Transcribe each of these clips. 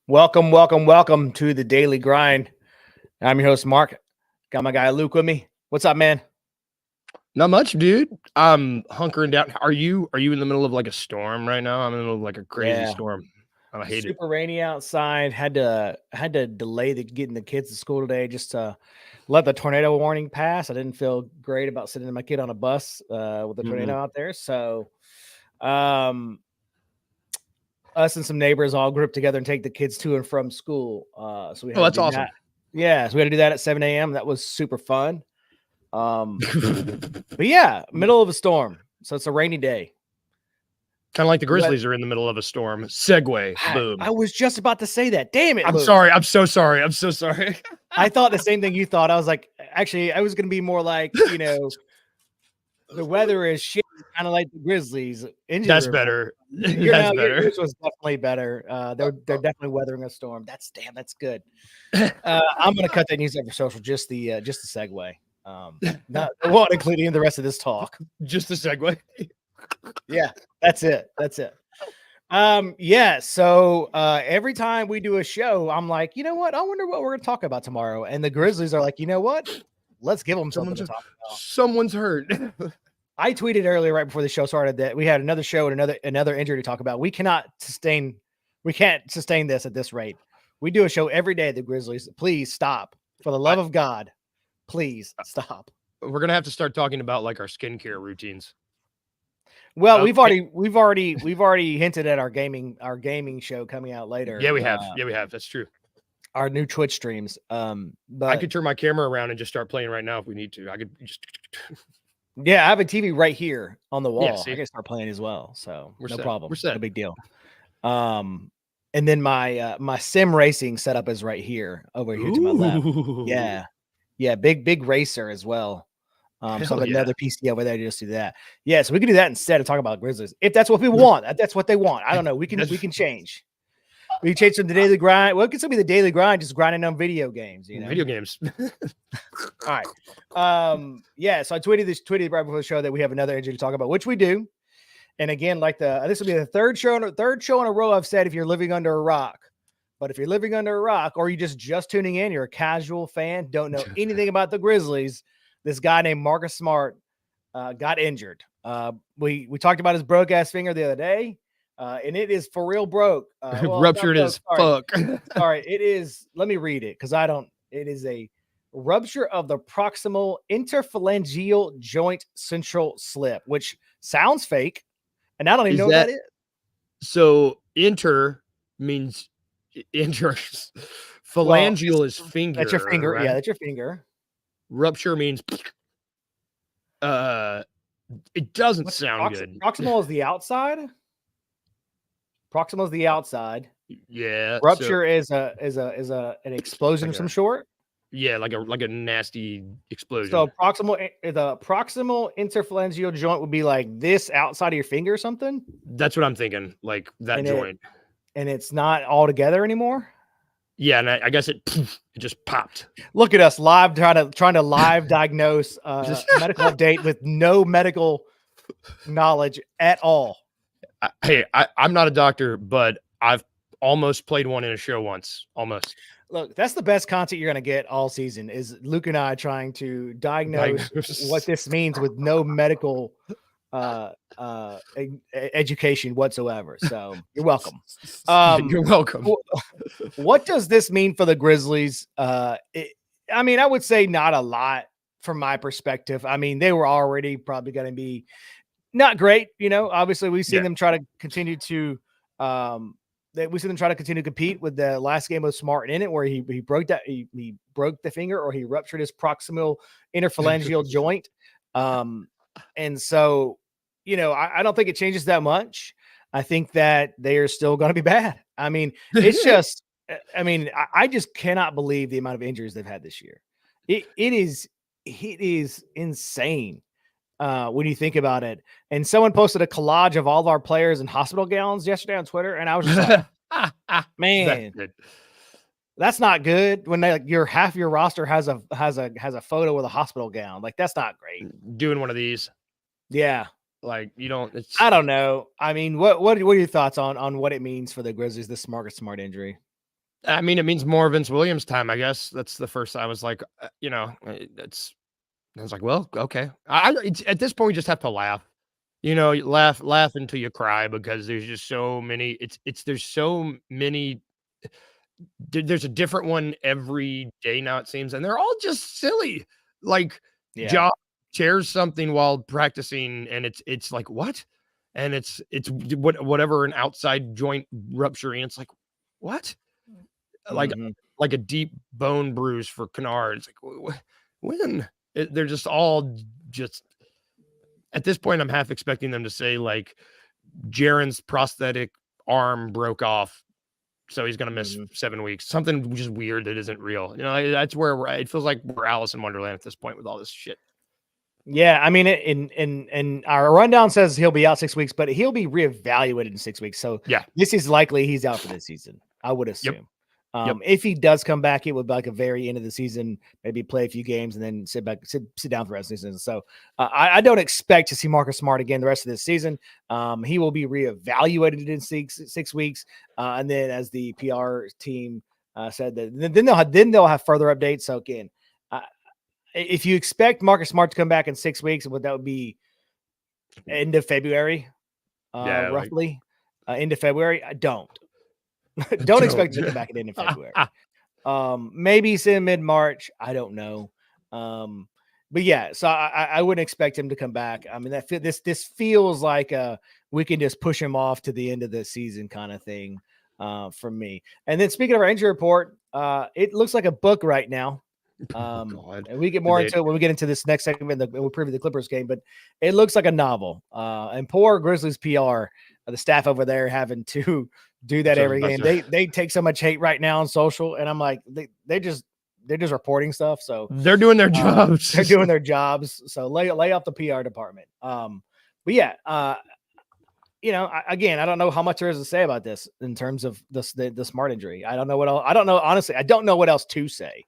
Welcome to the Daily Grind. I'm your host, Mark. Got my guy Luke with me. What's up, man? Not much, dude. I'm hunkering down. Are you in the middle of like a storm right now? I'm in the middle of like a crazy storm. I hate it. Super rainy outside. Had to delay getting the kids to school today just to let the tornado warning pass. I didn't feel great about sitting my kid on a bus with the tornado out there. So us and some neighbors all grouped together and take the kids to and from school. So we had that's to do awesome. that. Yeah, so we had to do that at 7 a.m. That was super fun. But yeah, middle of a storm. So it's a rainy day. Kind of like the Grizzlies are in the middle of a storm. Segue. Boom. I was just about to say that. Damn it. I'm Luke. sorry. I'm so sorry. I'm so sorry. I thought the same thing you thought. I was like, actually, I was going to be more like, the weather is shit, kind of like the Grizzlies. That's better. That's better. Yours was definitely better. They're definitely weathering a storm. That's good. I'm going to cut that news up for social. Just the segue. Not won't include in the rest of this talk. Just a segue. Yeah, that's it. Yeah. So every time we do a show, I'm like, you know what? I wonder what we're gonna talk about tomorrow. And the Grizzlies are like, you know what? Let's give them something to talk about. Someone's hurt. I tweeted earlier right before the show started that we had another show and another injury to talk about. We can't sustain this at this rate. We do a show every day. The Grizzlies, please stop. For the love of God, please stop. We're gonna have to start talking about like our skincare routines. Well, we've already hinted at our gaming show coming out later. Yeah, we have. That's true. Our new Twitch streams. But I could turn my camera around and just start playing right now if we need to. I could just. Yeah, I have a TV right here on the wall. Yeah, I can start playing as well. So no problem. We're set. No big deal. And then my sim racing setup is right here over here to my left. Yeah, big racer as well. So I have another PC over there to just do that. Yeah, so we can do that instead of talking about Grizzlies. If that's what people want, that's what they want. I don't know. We can change. We can change from the daily grind. Well, it could still be the daily grind, just grinding on video games. Video games. All right. Yeah. So I tweeted right before the show that we have another injury to talk about, which we do. And again, this will be the third show in a row I've said if you're living under a rock. But if you're living under a rock or you just tuning in, you're a casual fan, don't know anything about the Grizzlies. This guy named Marcus Smart got injured. We talked about his broke ass finger the other day, and it is for real broke. Ruptured as fuck. Sorry, it is. Let me read it because I don't. It is a rupture of the proximal interphalangeal joint central slip, which sounds fake, and I don't even know what that is. So inter means inter. Phalangeal is finger. That's your finger. Right? Yeah, that's your finger. Rupture means it doesn't sound good. Proximal is the outside. Proximal is the outside. Yeah. Rupture is an explosion of some sort. Yeah, like a nasty explosion. So the proximal interphalangeal joint would be like this outside of your finger or something. That's what I'm thinking. Like that joint. And it's not all together anymore. Yeah, and I guess it just popped. Look at us live trying to live diagnose a medical update with no medical knowledge at all. I'm not a doctor, but I've almost played one in a show once. Almost. Look, that's the best content you're going to get all season is Luke and I trying to diagnose what this means with no medical education whatsoever. So you're welcome. You're welcome. What does this mean for the Grizzlies? I would say not a lot from my perspective. I mean, they were already probably going to be not great. Obviously we've seen them try to continue to compete with the last game with Smart in it, where he broke the finger or he ruptured his proximal interphalangeal joint. And so, I don't think it changes that much. I think that they are still going to be bad. I mean, it's just, I just cannot believe the amount of injuries they've had this year. It is insane when you think about it. And someone posted a collage of all of our players in hospital gowns yesterday on Twitter, and I was just like, man, that's not good. When half your roster has a photo with a hospital gown, like that's not great. Doing one of these, yeah. Like you don't. I don't know. I mean, what are your thoughts on what it means for the Grizzlies? This Marcus Smart injury. I mean, it means more Vince Williams time, I guess. That's the first I was like, I was like, well, okay. It's, at this point, we just have to laugh. You know, you laugh until you cry because there's just so many. There's so many. There's a different one every day now, it seems, and they're all just silly. Like, Yeah. Job shares something while practicing, and it's like, what? And it's whatever, an outside joint rupturing. It's like, what? Like Mhm. like a deep bone bruise for Kennard. It's like, when? They're just all just at this point, I'm half expecting them to say, like, Jaren's prosthetic arm broke off, so he's gonna miss 7 weeks. Something just weird that isn't real. You know, that's where it feels like we're Alice in Wonderland at this point with all this shit. Yeah, I mean, in our rundown says he'll be out 6 weeks, but he'll be reevaluated in 6 weeks. So Yeah. this is likely he's out for this season, I would assume. Yep. If he does come back, it would be like a very end of the season, maybe play a few games and then sit down for the rest of the season. So I don't expect to see Marcus Smart again the rest of this season. He will be reevaluated in 6 weeks, and then as the PR team said that, then they'll have further updates. So again, if you expect Marcus Smart to come back in 6 weeks, that would be end of February, roughly end of February. I don't expect him to come back at the end of February. Maybe it's in mid-March. I don't know. But yeah, so I wouldn't expect him to come back. I mean, this feels like we can just push him off to the end of the season kind of thing for me. And then speaking of our injury report, it looks like a book right now. And we get more into it when we get into this next segment. We'll preview the Clippers game, but it looks like a novel. And poor Grizzlies PR, the staff over there having to do that every game. They take so much hate right now on social, and I'm like, they're just reporting stuff. So they're doing their jobs. They're doing their jobs. So lay off the PR department. But yeah, again, I don't know how much there is to say about this in terms of the Smart injury. I don't know what else. I don't know, honestly. I don't know what else to say.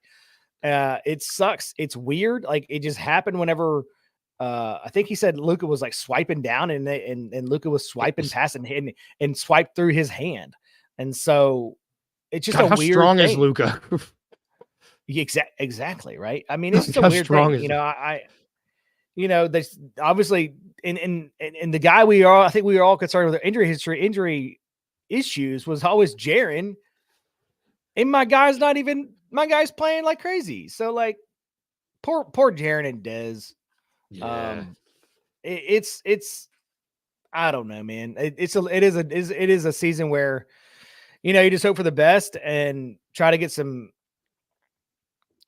It sucks. It's weird. Like, it just happened whenever I think he said Luka was like swiping down and Luka was swiping past and swiped through his hand. And so it's just how weird strong thing. is Luka? Exactly. Right. I mean, it's just a weird thing. There's obviously in the guy I think we were all concerned with their injury issues was always Jaren. And my guy's playing like crazy. So like poor Jaren and Dez. Yeah. It's I don't know, man. It is a season where, you just hope for the best and try to get some,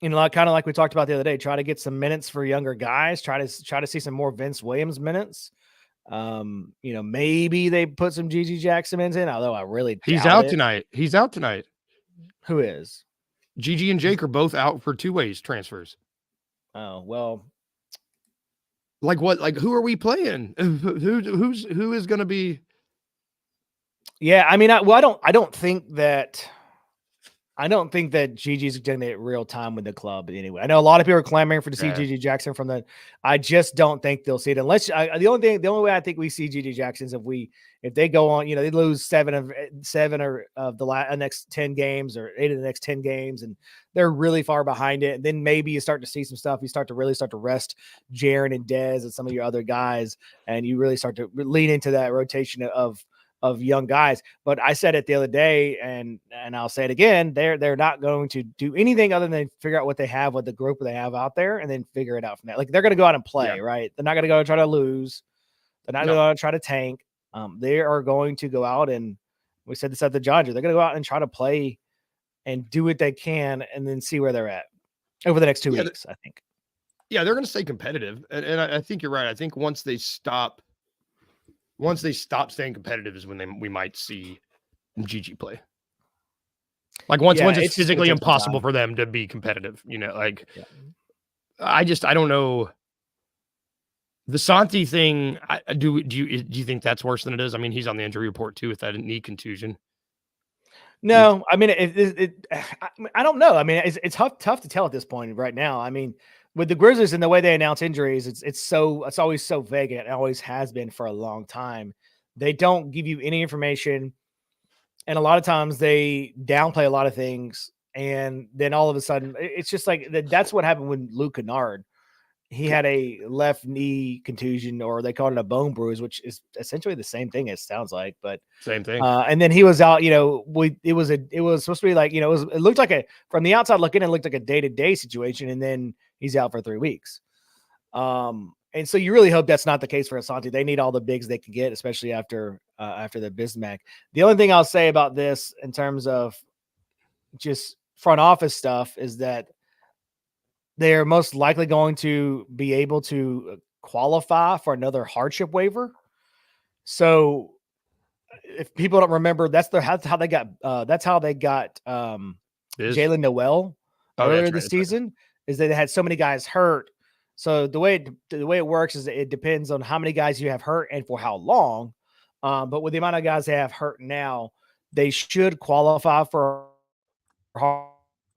kind of like we talked about the other day, try to get some minutes for younger guys, try to see some more Vince Williams minutes. Maybe they put some GG Jackson in, although I really He's out tonight. He's out tonight. Who is? Gigi and Jake are both out for 2-way transfers. Oh, well. Like what? Like, who are we playing? Who is going to be? Yeah, I mean, I don't think that Gigi's going to get real time with the club anyway. I know a lot of people are clamoring to see Gigi Jackson from the. I just don't think they'll see it unless the only way I think we see Gigi Jackson is if they go on, they lose 7 of the next 10 games or 8 of the next 10 games, and they're really far behind it. And then maybe you start to see some stuff. You start to rest Jaren and Dez and some of your other guys, and you really start to lean into that rotation of young guys. But I said it the other day, and I'll say it again, they're not going to do anything other than figure out what they have, what the group they have out there, and then figure it out from that. Like, they're going to go out and play, right? They're not going to go try to lose. They're not going to try to tank. They are going to go out, and we said this at the Dodger, they're going to go out and try to play and do what they can and then see where they're at over the next 2 weeks, I think. Yeah, they're going to stay competitive. And I think you're right. I think once they stop staying competitive is when we might see GG play. Like once it's physically impossible for them to be competitive, I don't know. The Santi thing, do you think that's worse than it is? I mean, he's on the injury report too with that knee contusion. No, I mean, I don't know. I mean, it's tough to tell at this point right now. I mean, with the Grizzlies and the way they announce injuries, it's always so vague, and it always has been for a long time. They don't give you any information. And a lot of times they downplay a lot of things. And then all of a sudden, it's just like that's what happened with Luke Kennard. He had a left knee contusion, or they called it a bone bruise, which is essentially the same thing, it sounds like. But Same thing. and then he was out, it was supposed to be like, it looked like from the outside looking, it looked like a day-to-day situation. And then he's out for 3 weeks. And so you really hope that's not the case for Asante. They need all the bigs they can get, especially after the Bismack. The only thing I'll say about this in terms of just front office stuff is that they're most likely going to be able to qualify for another hardship waiver. So if people don't remember, that's how they got Jalen Noel earlier this season, is that they had so many guys hurt. So the way it works is that it depends on how many guys you have hurt and for how long. But with the amount of guys they have hurt now, they should qualify for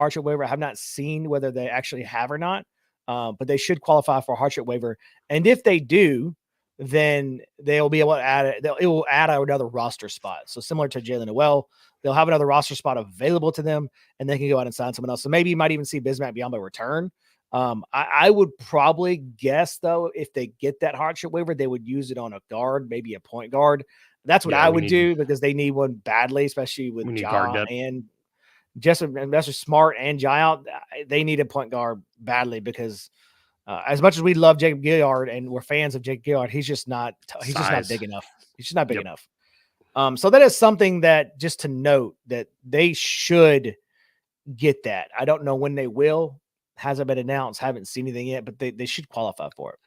hardship waiver. I have not seen whether they actually have or not, but they should qualify for a hardship waiver. And if they do, then they'll be able to add it. It will add another roster spot. So similar to Jalen Noel, they'll have another roster spot available to them, and they can go out and sign someone else. So maybe you might even see Bismack Biyombo return. I would probably guess, though, if they get that hardship waiver, they would use it on a guard, maybe a point guard. That's what I would do, because they need one badly, especially with Ja and Mr. Smart and Ja out. They need a point guard badly, because as much as we love Jacob Gilyard and we're fans of Jacob Gilyard, he's just not big enough. He's just not big enough. So that is something that just to note, that they should get that. I don't know when they will. Hasn't been announced. Haven't seen anything yet, but they should qualify for it.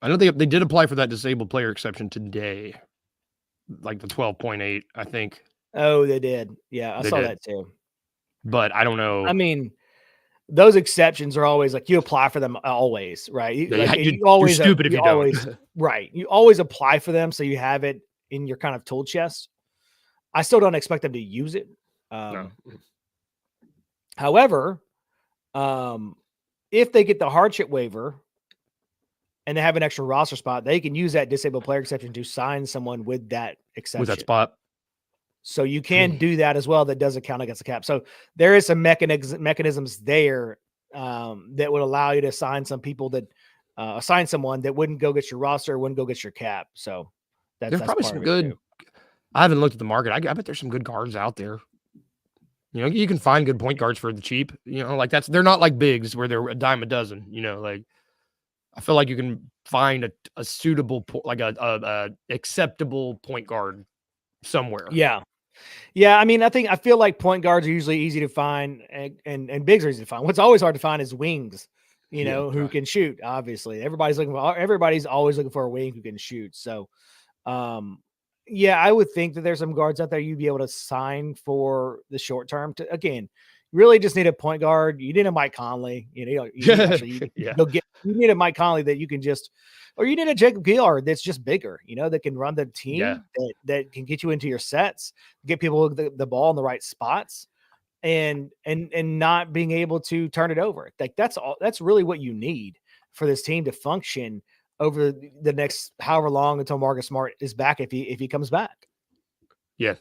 I know they did apply for that disabled player exception today, like the 12.8, I think. Oh, they did. Yeah, I saw that too. But I don't know. I mean, those exceptions are always like, you apply for them always, right? You're stupid if you don't. Right. You always apply for them, so you have it in your kind of tool chest. I still don't expect them to use it. No. However, if they get the hardship waiver and they have an extra roster spot, they can use that disabled player exception to sign someone with that exception. With that spot. So you can do that as well. That doesn't count against the cap. So there is some mechanisms there that would allow you to sign some people that assign someone that wouldn't go get your roster, wouldn't go get your cap. So there's probably some good. I haven't looked at the market. I bet there's some good guards out there. You can find good point guards for the cheap. They're not like bigs where they're a dime a dozen. I feel like you can find a suitable, like a acceptable point guard somewhere. Yeah. I mean, I feel like point guards are usually easy to find, and bigs are easy to find. What's always hard to find is wings, who can shoot. Obviously, everybody's always looking for a wing who can shoot. So, I would think that there's some guards out there you'd be able to sign for the short term. To again, really just need a point guard. You need a Mike Conley. You need a Mike Conley that you can or you need a Jacob Gilyard that's just bigger, that can run the team, that can get you into your sets, get people the ball in the right spots, and not being able to turn it over. Like that's really what you need for this team to function over the next however long until Marcus Smart is back, if he comes back. Yeah.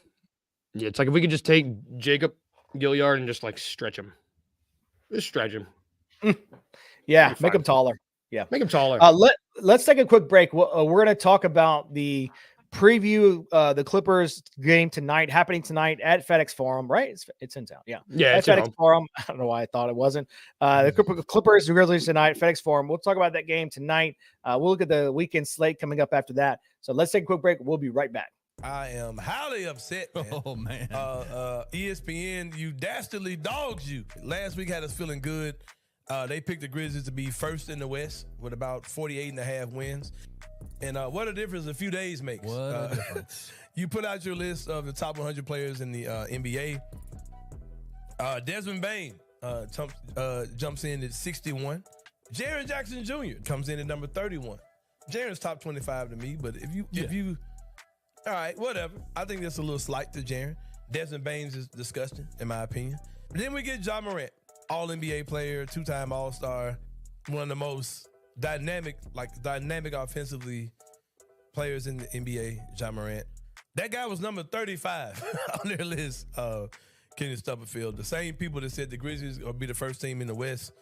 It's like if we could just take Jacob Gilyard and just like stretch him. Just stretch him. Yeah, make him taller. Yeah, make him taller. Let's take a quick break. We're going to talk about the preview the Clippers game happening tonight at FedEx Forum, right? It's in town. Yeah. It's at FedEx Forum. I don't know why I thought it wasn't. The Clippers, the Grizzlies tonight, FedEx Forum. We'll talk about that game tonight. We'll look at the weekend slate coming up after that. So let's take a quick break. We'll be right back. I am highly upset, man. Oh, man. ESPN, you dastardly dogs you. Last week had us feeling good. They picked the Grizzlies to be first in the West with about 48.5 wins. And what a difference a few days makes. What a difference. You put out your list of the top 100 players in the NBA. Desmond Bane jumps in at 61. Jaren Jackson Jr. comes in at number 31. Jaren's top 25 to me, but if you all right, whatever. I think that's a little slight to Jaren. Desmond Bane's is disgusting, in my opinion. But then we get Ja Morant, All-NBA player, two-time All-Star, one of the most dynamic offensively players in the NBA, Ja Morant. That guy was number 35 on their list, Kenny Stubblefield. The same people that said the Grizzlies will be the first team in the West.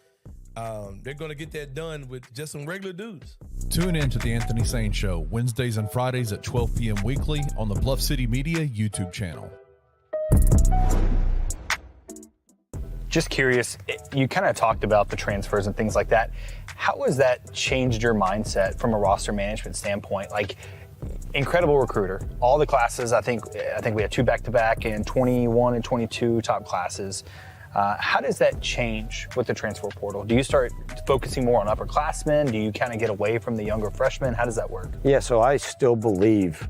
They're going to get that done with just some regular dudes. Tune in to the Anthony Sane Show, Wednesdays and Fridays at 12 p.m. weekly on the Bluff City Media YouTube channel. Just curious, you kind of talked about the transfers and things like that. How has that changed your mindset from a roster management standpoint? Like, incredible recruiter. All the classes, I think we had 2 back-to-back and 21 and 22 top classes. How does that change with the transfer portal? Do you start focusing more on upperclassmen? Do you kind of get away from the younger freshmen? How does that work? Yeah, so I still believe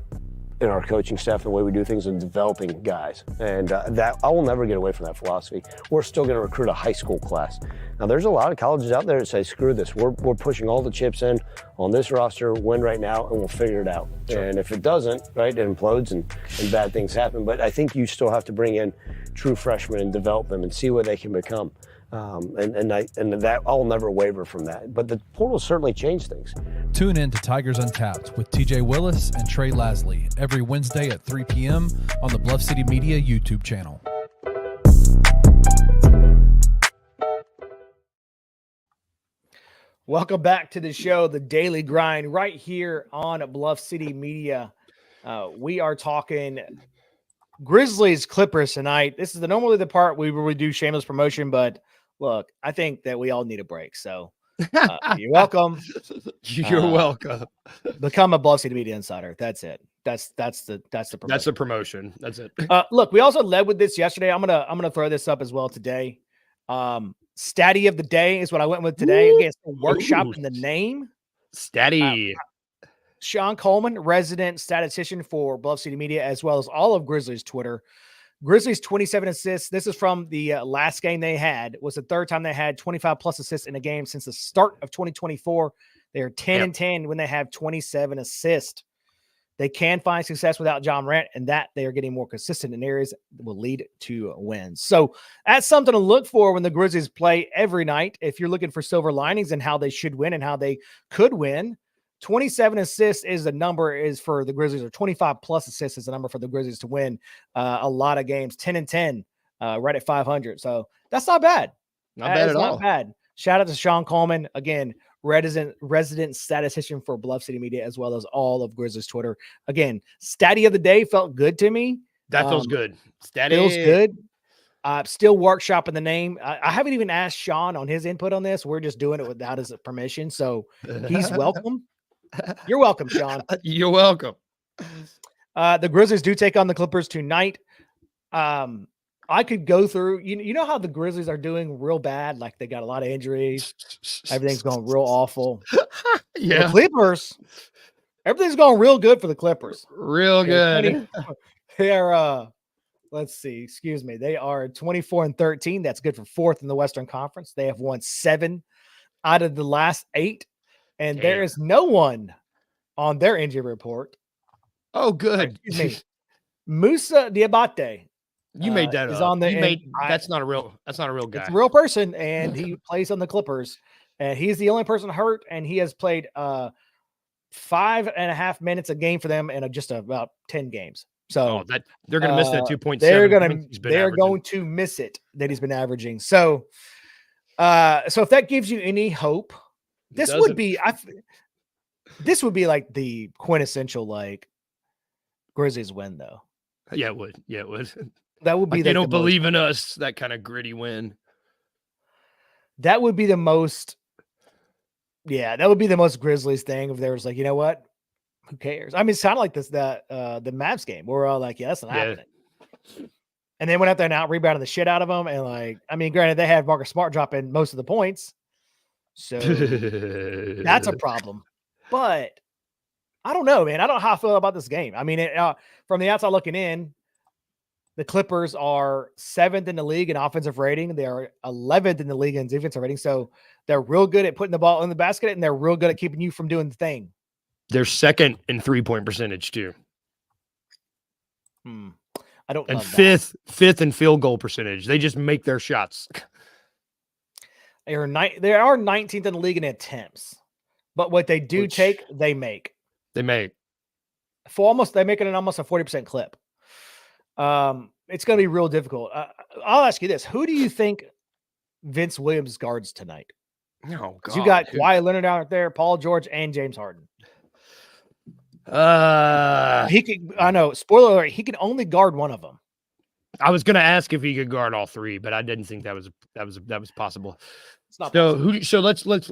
in our coaching staff and the way we do things and developing guys. And that I will never get away from that philosophy. We're still going to recruit a high school class. Now, there's a lot of colleges out there that say, screw this. We're pushing all the chips in on this roster, win right now, and we'll figure it out. Sure. And if it doesn't, right, it implodes and bad things happen. But I think you still have to bring in true freshmen and develop them and see what they can become. And that I'll never waver from that. But the portal certainly changed things. Tune in to Tigers Untapped with TJ Willis and Trey Lasley every Wednesday at 3 p.m. on the Bluff City Media YouTube channel. Welcome back to the show, The Daily Grind, right here on Bluff City Media. We are talking Grizzlies Clippers tonight. This is normally the part where we do shameless promotion, but look, I think that we all need a break. So you're welcome. You're welcome. Become a Bluff City Media Insider. That's it. That's the promotion. That's the promotion. That's it. Look, we also led with this yesterday. I'm gonna throw this up as well today. Statty of the day is what I went with today. Again, workshop in the name. Statty. Sean Coleman, resident statistician for Bluff City Media, as well as all of Grizzlies Twitter. Grizzlies 27 assists. This is from the last game they had. It was the third time they had 25 plus assists in a game since the start of 2024. They are 10 and 10 when they have 27 assists. They can find success without John Morant, and that they are getting more consistent in areas that will lead to wins. So that's something to look for when the Grizzlies play every night. If you're looking for silver linings and how they should win and how they could win, 27 assists is the number is for the Grizzlies, or 25 plus assists is the number for the Grizzlies to win a lot of games. 10 and 10, right at 500. So that's not bad. Not bad at all. Not bad. Shout out to Sean Coleman again. Resident statistician for Bluff City Media, as well as all of Grizzlies Twitter. Again, statty of the day felt good to me. That feels good. Statty feels good. Still workshopping the name. I haven't even asked Sean on his input on this. We're just doing it without his permission, so he's welcome. You're welcome, Sean. You're welcome. The Grizzlies do take on the Clippers tonight. I could go through, you know how the Grizzlies are doing real bad, like they got a lot of injuries, everything's going real awful. Yeah, the Clippers, everything's going real good for the Clippers. Real good. They're let's see, excuse me, they are 24 and 13. That's good for fourth in the Western Conference. They have won 7 out of the last 8, and there is no one on their injury report. Oh, good. Excuse me, Musa Diabate. You made that up. On the, that's not a real guy. It's a real person, and he plays on the Clippers. And he's the only person hurt, and he has played 5.5 minutes a game for them in just about 10 games. So that they're going to miss that 2.7. They're going to miss it that he's been averaging. So, if that gives you any hope, this would be like the quintessential like Grizzlies win, though. Yeah, it would. Yeah, it would. That would be. Like they don't believe in us. That kind of gritty win. That would be the most. Yeah, that would be the most Grizzlies thing if there was like, you know what? Who cares? I mean, it's kind of like this the Mavs game. We're all like, yeah, that's not happening. And they went out there and out rebounded the shit out of them. And like, I mean, granted, they had Marcus Smart dropping most of the points, so that's a problem. But I don't know, man. I don't know how I feel about this game. I mean, from the outside looking in, the Clippers are 7th in the league in offensive rating. They are 11th in the league in defensive rating. So they're real good at putting the ball in the basket, and they're real good at keeping you from doing the thing. They're second in 3-point percentage too. I don't. And fifth in field goal percentage. They just make their shots. They are 19th in the league in attempts, but what they do they make. They make. they're making it almost a 40% clip. It's going to be real difficult. I'll ask you this: who do you think Vince Williams guards tonight? Oh God, You got Kawhi Leonard out there, Paul George, and James Harden. He can. I know. Spoiler alert: he can only guard one of them. I was going to ask if he could guard all three, but I didn't think that was possible. It's not So possible. so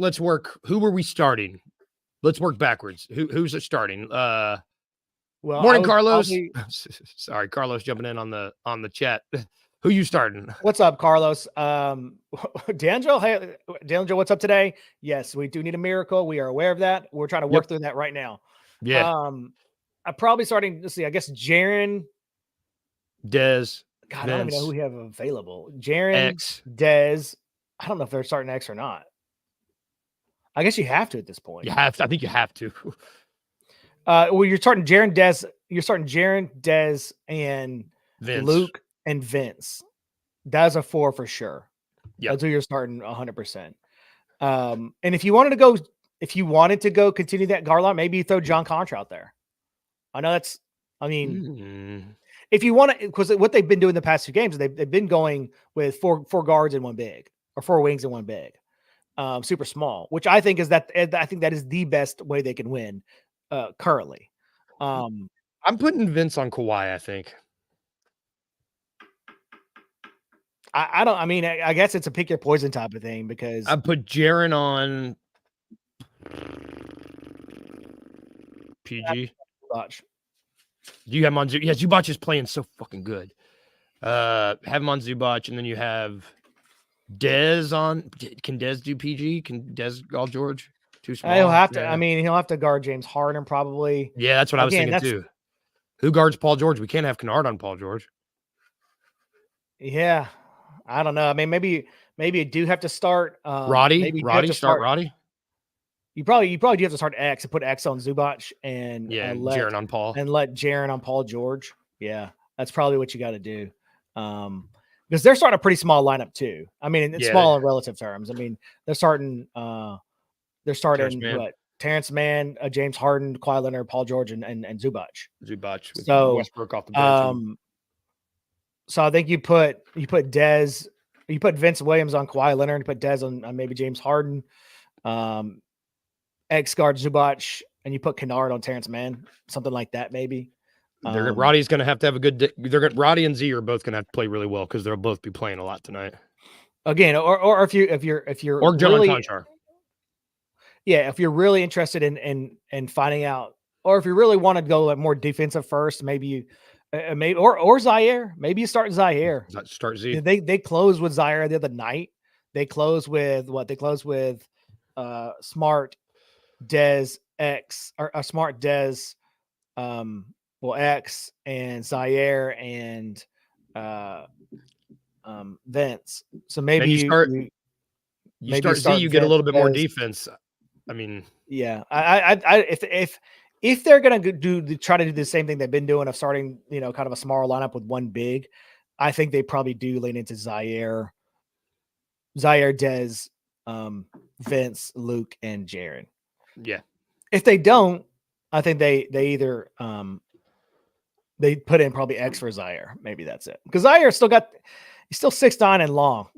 let's work. Who were we starting? Let's work backwards. Who's it starting? Well, morning, Carlos. Sorry, Carlos jumping in on the chat. Who you starting? What's up, Carlos? D'Angelo, hey, D'Angelo, what's up today? Yes, we do need a miracle. We are aware of that. We're trying to work through that right now. Yeah. I'm probably starting to see, I guess, Jaren. Dez. God, I don't even know who we have available. Jaren, X. Dez. I don't know if they're starting X or not. I guess you have to at this point. You have to. I think you have to. Well, you're starting Jaren, Dez. You're starting Jaren, Dez, and Vince. Luke and Vince. That's a 4 for sure. Yeah, that's who you're starting 100%. And if you wanted to go continue that guard line, maybe you throw John Contra out there. I know that's. I mean, if you want to, because what they've been doing the past 2 games, they've been going with four guards and one big, or 4 wings and one big, super small, which I think is that is the best way they can win currently. I'm putting Vince on Kawhi. I think. I don't. I mean, I guess it's a pick your poison type of thing because I put Jaren on PG. Watch. Do you have him on? Yeah, Zubac is playing so fucking good. Have him on Zubac, and then you have Dez on. Can Dez do PG? Can Dez guard George? Too small. He'll have to. Yeah. I mean, he'll have to guard James Harden probably. Yeah, that's what I was thinking too. Who guards Paul George? We can't have Kennard on Paul George. Yeah, I don't know. I mean, maybe you do have to start Roddy. Maybe Roddy, start Roddy. You probably do have to start X and put X on Zubac and Jaren on Paul and let Jaren on Paul George. Yeah, that's probably what you got to do. Because they're starting a pretty small lineup too. I mean, it's small in relative terms. I mean, they're starting Terrence Mann, James Harden, Kawhi Leonard, Paul George, and Zubac. Zubac with Westbrook off the bench. So I think you put Dez, you put Vince Williams on Kawhi Leonard, you put Dez on maybe James Harden, X guard Zubac, and you put Kennard on Terrence Mann, something like that maybe. Roddy's going to have a good day. Roddy and Z are both going to have to play really well because they'll both be playing a lot tonight. Again, or if you're or John Conchar. Yeah, if you're really interested in finding out, or if you really want to go like more defensive first, maybe you or Zaire. Maybe you start Zaire. Start Z. They closed with Zaire the other night. They closed with what? They closed with Smart, Dez, X, or Smart, Dez, X and Zaire and Vince. So maybe you start Z, you get a little bit more defense. I mean, yeah, if they're gonna try to do the same thing they've been doing of starting, kind of a smaller lineup with one big, I think they probably do lean into Zaire, Dez, Vince, Luke, and Jaren. Yeah. If they don't, I think they either they put in probably X for Zaire. Maybe that's it. Because Zaire he's still 6'9" and long.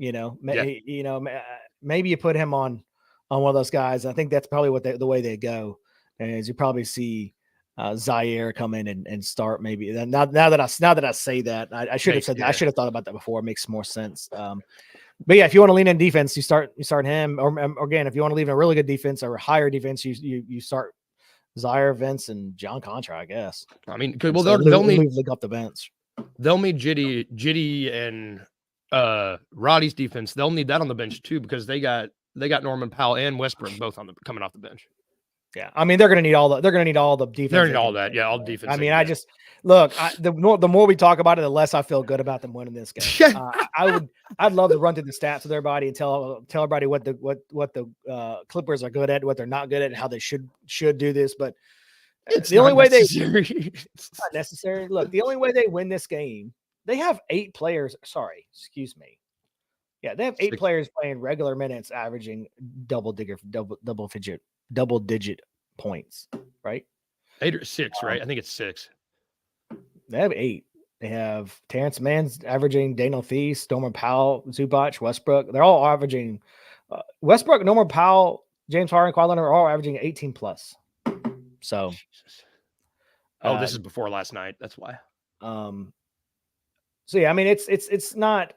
Maybe you put him on one of those guys. I think that's probably the way they go. Is you probably see Zaire come in and start maybe. Now that I say that, I should have said that. I should have thought about that before. It makes more sense. But yeah, if you want to lean in defense, you start him. Or again, if you want to leave in a really good defense or a higher defense, you start Zaire, Vince, and John Contra, I guess. I mean, well, they'll need league off the bench. They'll need Jitty and Roddy's defense. They'll need that on the bench too because they got Norman Powell and Westbrook both coming off the bench. Yeah, I mean they're going to need all the defense. They're going to need all that. Yeah, all defense. I mean, I just look. The more we talk about it, the less I feel good about them winning this game. I'd love to run through the stats with everybody and tell everybody what the Clippers are good at, what they're not good at, and how they should do this. But it's the only way it's not necessary. Look, the only way they win this game, they have 8 players. Sorry, excuse me. Yeah, they have 8 players playing regular minutes, averaging double digit points, right? 8 or 6, right? I think it's 6. They have 8. They have Terrence Mann's averaging, Daniel Thies, Norman Powell, Zubac, Westbrook. They're all averaging. Westbrook, Norman Powell, James Harden, Kawhi Leonard are all averaging 18 plus. So, Jesus. Oh, this is before last night. That's why. So yeah, I mean, it's not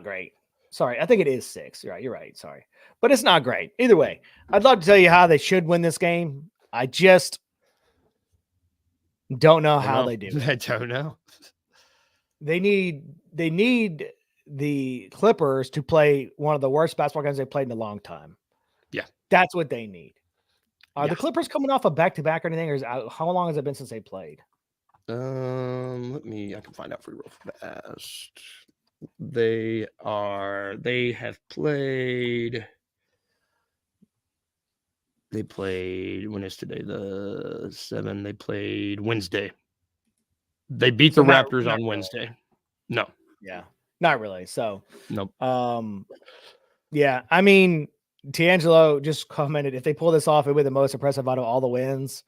great. Sorry, I think it is 6. You're right. Sorry, but it's not great either way. I'd love to tell you how they should win this game. I just don't know how they do it. I don't know. They need the Clippers to play one of the worst basketball games they've played in a long time. Yeah, that's what they need. Are the Yeah. Clippers coming off a back-to-back or anything, or how long has it been since they played? I can find out for you real fast. They have played. They played, when is today? The 7. They played Wednesday. They beat the Raptors on Wednesday. No. Yeah, not really. So, nope. Yeah, I mean, D'Angelo just commented, if they pull this off, it would be the most impressive out of all the wins.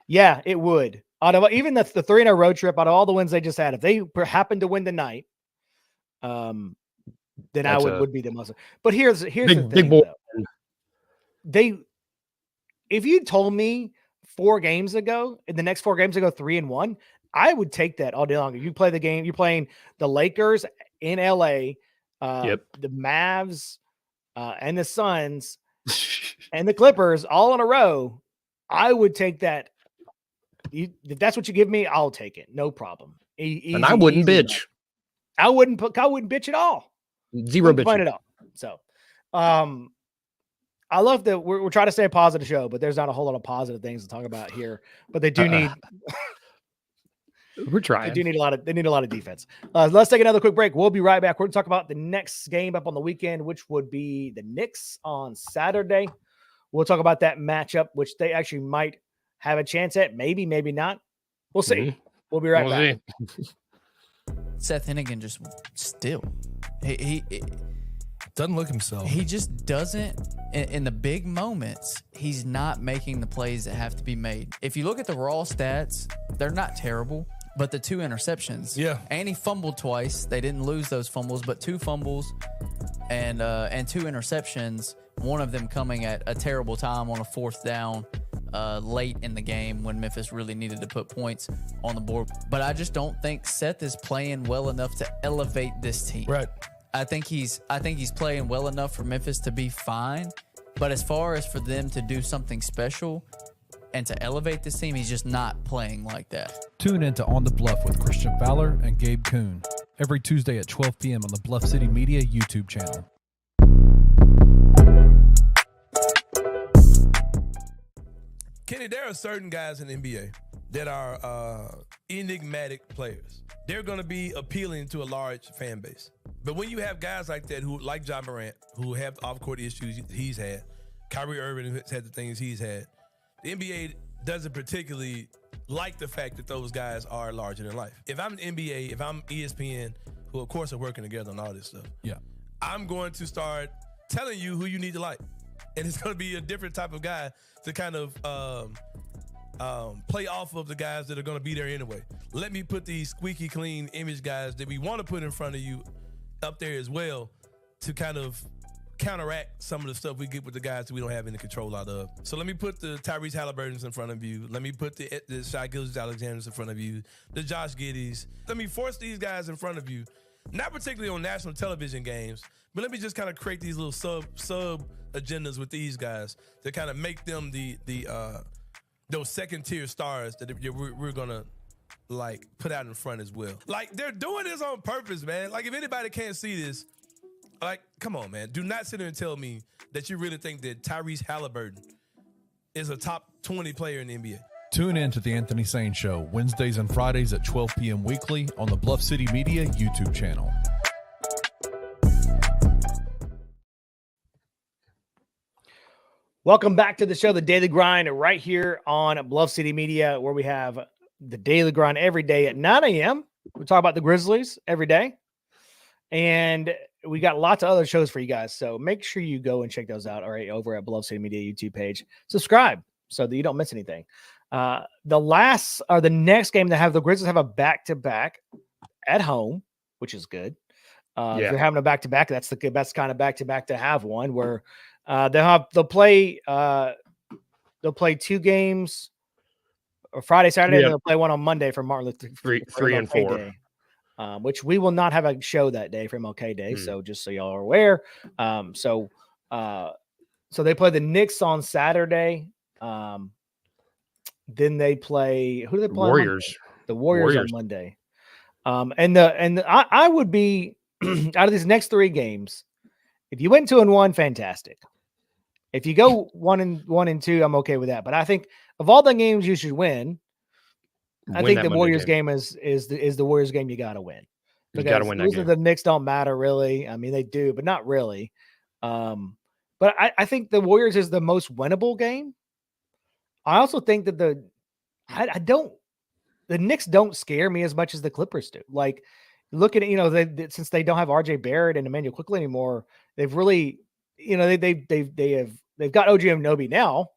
Yeah, it would. Out of even the 3-0 road trip, out of all the wins they just had, if they happen to win tonight, then that's would be the most. But here's the thing, big boy. If you told me 4 games ago, in the next 4 games ago, 3-1, I would take that all day long. If you play the game, you're playing the Lakers in LA, the Mavs, and the Suns, and the Clippers all in a row. I would take that. If that's what you give me, I'll take it. No problem. And I wouldn't bitch. I wouldn't bitch at all. Zero bitch at all. So, I love that we're trying to stay a positive show, but there's not a whole lot of positive things to talk about here. But they do need. We're trying. They need a lot of defense. Let's take another quick break. We'll be right back. We're going to talk about the next game up on the weekend, which would be the Knicks on Saturday. We'll talk about that matchup, which they actually might have a chance at. Maybe, maybe not. We'll see. Mm-hmm. We'll be right back. Seth Hennigan just still. He doesn't look himself. He just doesn't, in the big moments, he's not making the plays that have to be made. If you look at the raw stats, they're not terrible, but the 2 interceptions. Yeah. And he fumbled twice. They didn't lose those fumbles, but 2 fumbles and 2 interceptions, one of them coming at a terrible time on a 4th down late in the game when Memphis really needed to put points on the board. But I just don't think Seth is playing well enough to elevate this team. Right. I think he's playing well enough for Memphis to be fine, but as far as for them to do something special and to elevate this team, he's just not playing like that. Tune in to On the Bluff with Christian Fowler and Gabe Kuhn every Tuesday at 12 p.m. on the Bluff City Media YouTube channel. Kenny, there are certain guys in the NBA that are enigmatic players. They're going to be appealing to a large fan base. But when you have guys like that, who like John Morant, who have off-court issues he's had, Kyrie Irving who has had the things he's had, the NBA doesn't particularly like the fact that those guys are larger than life. If I'm the NBA, if I'm ESPN, who of course are working together on all this stuff, yeah, I'm going to start telling you who you need to like. And it's going to be a different type of guy to kind of play off of the guys that are going to be there anyway. Let me put these squeaky clean image guys that we want to put in front of you up there as well to kind of counteract some of the stuff we get with the guys that we don't have any control out of. So let me put the Tyrese Halliburtons in front of you. Let me put the Shai Gilgeous-Alexanders in front of you, the Josh Giddeys. Let me force these guys in front of you, not particularly on national television games, but let me just kind of create these little sub agendas with these guys to kind of make them those second tier stars that we're gonna like put out in front as well. Like, they're doing this on purpose, man. Like, if anybody can't see this, like, come on, man. Do not sit there and tell me that you really think that Tyrese Halliburton is a top 20 player in the NBA. Tune in to The Anthony Sane Show Wednesdays and Fridays at 12 p.m. weekly on the Bluff City Media YouTube channel. Welcome back to the show, The Daily Grind, right here on Bluff City Media, where we have the Daily Grind every day at 9 a.m. We talk about the Grizzlies every day. And we got lots of other shows for you guys. So make sure you go and check those out, all right, over at Bluff City Media YouTube page. Subscribe so that you don't miss anything. The next game the Grizzlies have a back-to-back at home, which is good. If you're having a back-to-back, that's the best kind of back-to-back to have one where they'll play 2 games or Friday, Saturday, and they'll play one on Monday for Martin Luther 3 and 4. Day, which we will not have a show that day for MLK Day. So just so y'all are aware. So they play the Knicks on Saturday. Then they play who do they play? Warriors. The Warriors on Monday. I would be out of these next 3 games, if you went 2-1, fantastic. If you go 1-2, I'm okay with that. But I think of all the games you should win, I think the Warriors game is the Warriors game you got to win. You got to win that game. The Knicks don't matter really. I mean, they do, but not really. But I think the Warriors is the most winnable game. I also think that the Knicks don't scare me as much as the Clippers do. Like looking at, since they don't have RJ Barrett and Emmanuel Quickly anymore, they've really, they've got OG Anunoby now,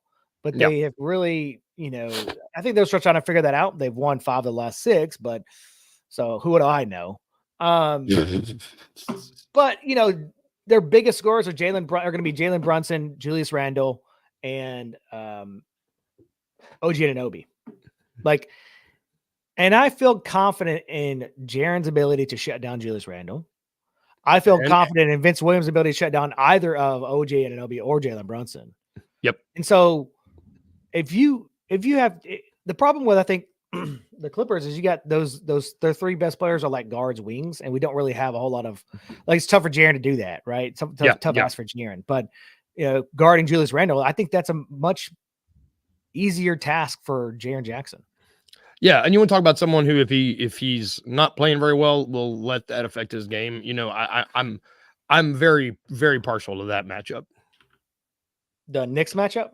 but they have really, I think they're still trying to figure that out. They've won 5 of the last 6, but so who would I know? But their biggest scorers are going to be Jalen Brunson, Julius Randle, and OG Anunoby. And I feel confident in Jaren's ability to shut down Julius Randle. I feel confident in Vince Williams' ability to shut down either of OG Anunoby or Jalen Brunson. Yep. And so if you have the problem with, I think, the Clippers is you got their 3 best players are like guards, wings, and we don't really have a whole lot of it's tough for Jaren to do that, right? Tough ask for Jaren. But guarding Julius Randle, I think that's a much easier task for Jaren Jackson. Yeah, and you want to talk about someone who, if he's not playing very well, will let that affect his game. I'm very, very partial to that matchup. The Knicks matchup?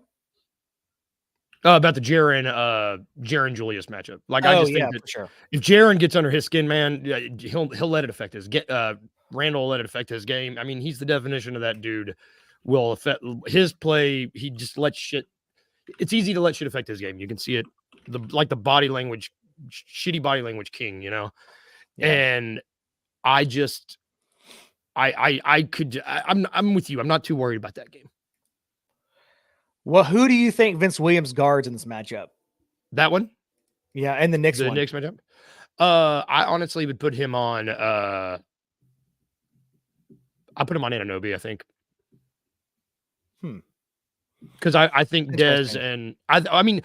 About the Jaren Julius matchup. I just think that for sure. If Jaren gets under his skin, man, he'll let it affect his Randall will let it affect his game. I mean, he's the definition of that dude. Will affect his play. He just lets shit. It's easy to let shit affect his game. You can see it. The body language, shitty body language king, and I'm with you. I'm not too worried about that game. Well, who do you think Vince Williams guards in this matchup? That one? Yeah, and the Knicks one. Knicks matchup? I honestly would put him on I'll put him on Anunoby, I think. Because I think Dez and I mean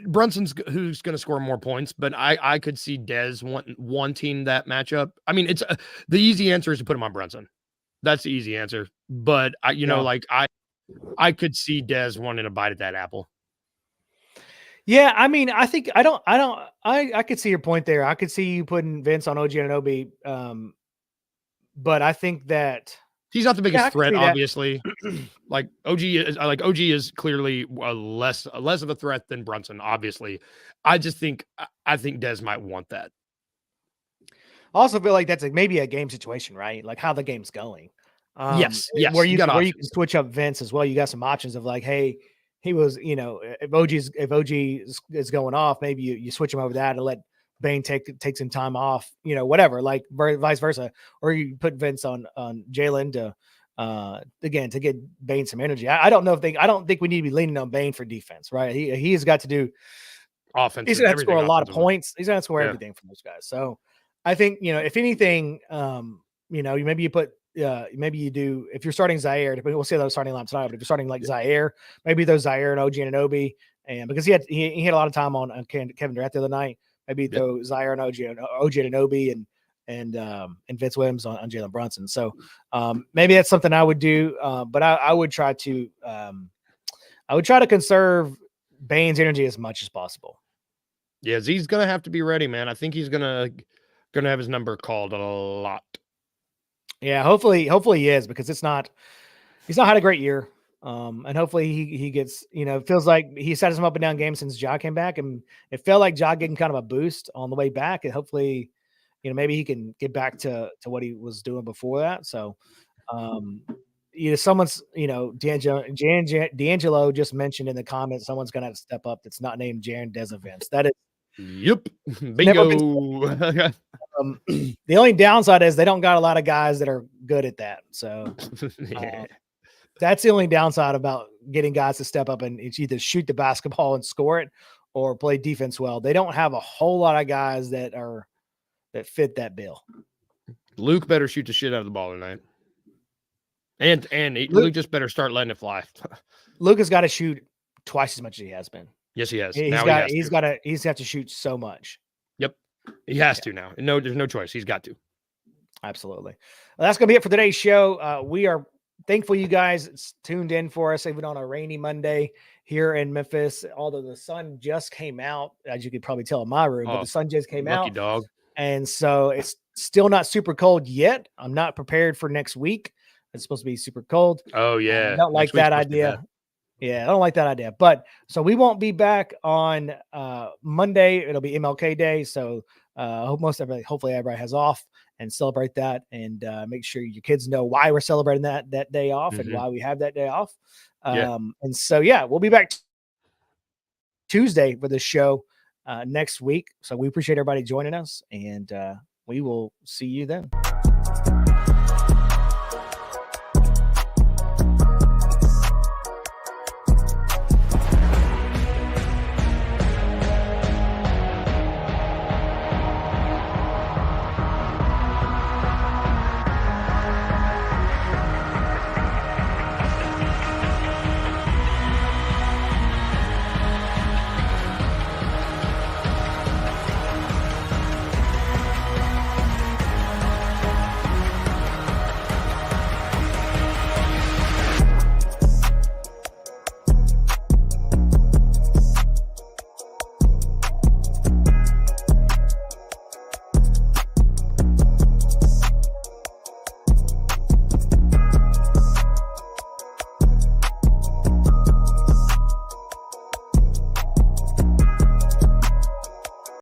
Brunson's who's going to score more points, but I could see Dez wanting that matchup. I mean, it's the easy answer is to put him on Brunson. That's the easy answer. But I could see Dez wanting to bite at that apple. Yeah, I mean, I think I could see your point there. I could see you putting Vince on OG Anunoby, but I think that he's not the biggest threat, obviously. OG is clearly less of a threat than Brunson, obviously. I think Dez might want that. I also feel like that's maybe a game situation, right? Like how the game's going. Yes. Where you can switch up Vince as well. You got some options of like, hey, he was, if OG is going off, maybe you switch him over that and let Bane take some time off, whatever, like vice versa, or you put Vince on Jalen to get Bane some energy. I don't think we need to be leaning on Bane for defense, right? He has got to do offense. He's going to score a lot of points. He's going to score everything from those guys. So I think if anything, maybe you put. Maybe you do if you're starting Zaire. We'll see those starting line tonight. But if you're starting like Zaire, maybe those Zaire and OG Anunoby, and because he had a lot of time on Kevin Durant the other night, maybe throw Zaire and OG Anunoby and Vince Williams on Jalen Brunson. So maybe that's something I would do. But I would try to conserve Bane's energy as much as possible. Yeah, he's gonna have to be ready, man. I think he's gonna have his number called a lot. Yeah, hopefully he is, because he's not had a great year. And hopefully he gets, it feels like he set some up and down games since Ja came back, and it felt like Ja getting kind of a boost on the way back, and hopefully, maybe he can get back to what he was doing before that. So, someone's, D'Angelo just mentioned in the comments, someone's going to have to step up that's not named Jaren Desavance. That is Yep. never Bingo. the only downside is they don't got a lot of guys that are good at that. So Yeah. that's the only downside about getting guys to step up and it's either shoot the basketball and score it or play defense well. They don't have a whole lot of guys that fit that bill. Luke better shoot the shit out of the ball tonight. And Luke Luke just better start letting it fly. Luke has got to shoot twice as much as he has been. Yes, he has. He's got to shoot so much. Yep. He has to now. No, there's no choice. He's got to. Absolutely. Well, that's going to be it for today's show. We are thankful you guys tuned in for us, even on a rainy Monday here in Memphis. Although the sun just came out, as you could probably tell in my room, but the sun just came lucky out. Dog. And so it's still not super cold yet. I'm not prepared for next week. It's supposed to be super cold. Oh, yeah. I don't like that idea. Yeah, I don't like that idea. But so we won't be back on Monday. It'll be MLK Day. So hopefully everybody has off and celebrate that, and make sure your kids know why we're celebrating that day off and why we have that day off. And so, we'll be back Tuesday for the show next week. So we appreciate everybody joining us, and we will see you then.